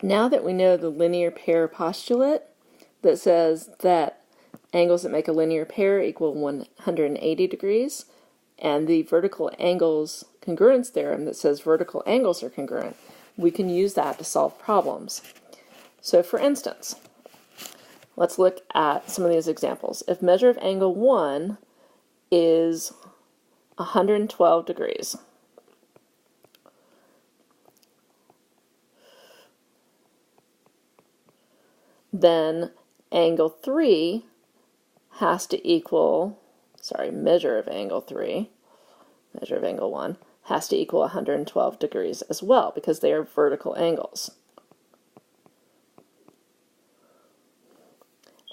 Now that we know the linear pair postulate that says that angles that make a linear pair equal 180 degrees, and the vertical angles congruence theorem that says vertical angles are congruent, we can use that to solve problems. So for instance, let's look at some of these examples. If measure of angle 1 is 112 degrees, then angle 3 has to equal, measure of angle 1 has to equal 112 degrees as well, because they are vertical angles.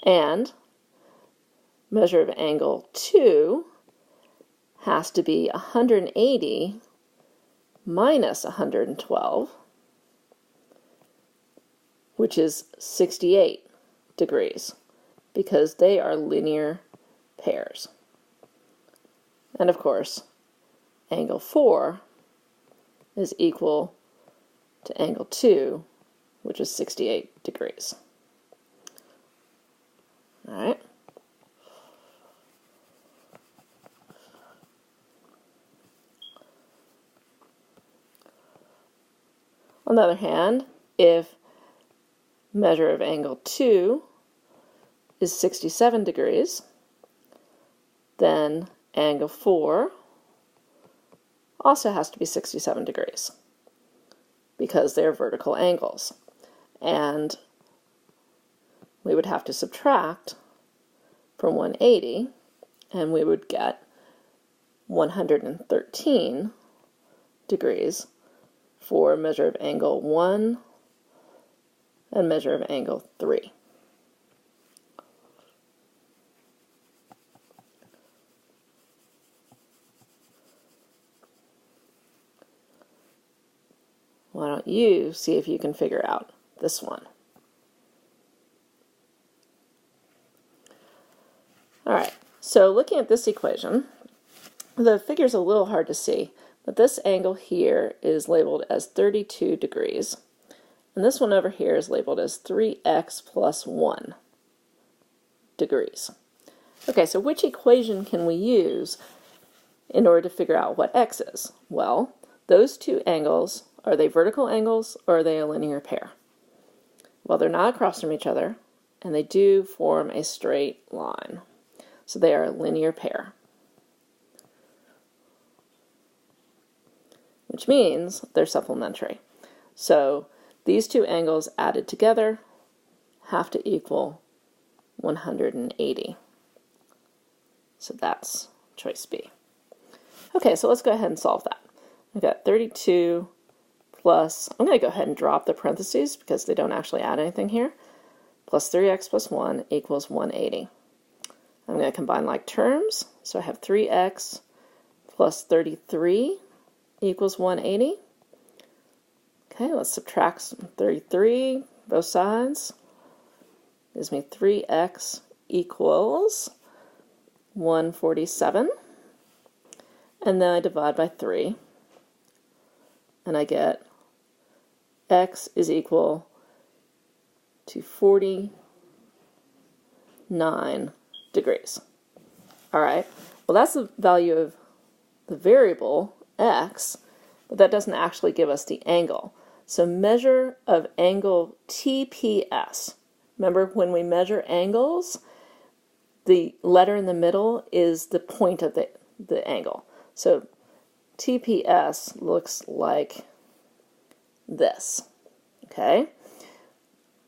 And measure of angle 2 has to be 180 minus 112, which is 68 degrees, because they are linear pairs. And of course, angle 4 is equal to angle 2, which is 68 degrees. All right. On the other hand, if measure of angle 2 is 67 degrees, then angle 4 also has to be 67 degrees, because they're vertical angles. And we would have to subtract from 180, and we would get 113 degrees for measure of angle 1 and measure of angle 3. Why don't you see if you can figure out this one? All right, so looking at this equation, the figure's a little hard to see, but this angle here is labeled as 32 degrees, and this one over here is labeled as 3x plus 1 degrees. Okay, so which equation can we use in order to figure out what x is? Well, those two angles, are they vertical angles or are they a linear pair? Well, they're not across from each other, and they do form a straight line. So they are a linear pair, which means they're supplementary. So these two angles added together have to equal 180. So that's choice B. Okay, so let's go ahead and solve that. We've got 32 plus, I'm going to go ahead and drop the parentheses because they don't actually add anything here, plus 3x plus 1 equals 180. I'm going to combine like terms, so I have 3x plus 33 equals 180. Okay, let's subtract 33, both sides. Gives me 3x equals 147. And then I divide by 3, and I get x is equal to 49 degrees. All right, well, that's the value of the variable x, but that doesn't actually give us the angle. So measure of angle TPS. Remember, when we measure angles, the letter in the middle is the point of the angle. So TPS looks like this, okay?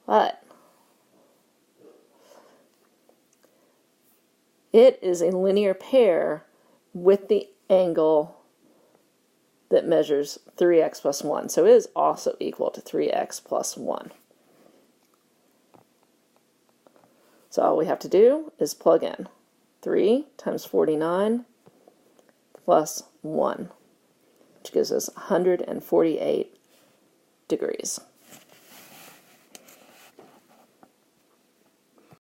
But it is a linear pair with the angle that measures 3x plus 1. So it is also equal to 3x plus 1. So all we have to do is plug in 3 times 49 plus 1, which gives us 148 degrees.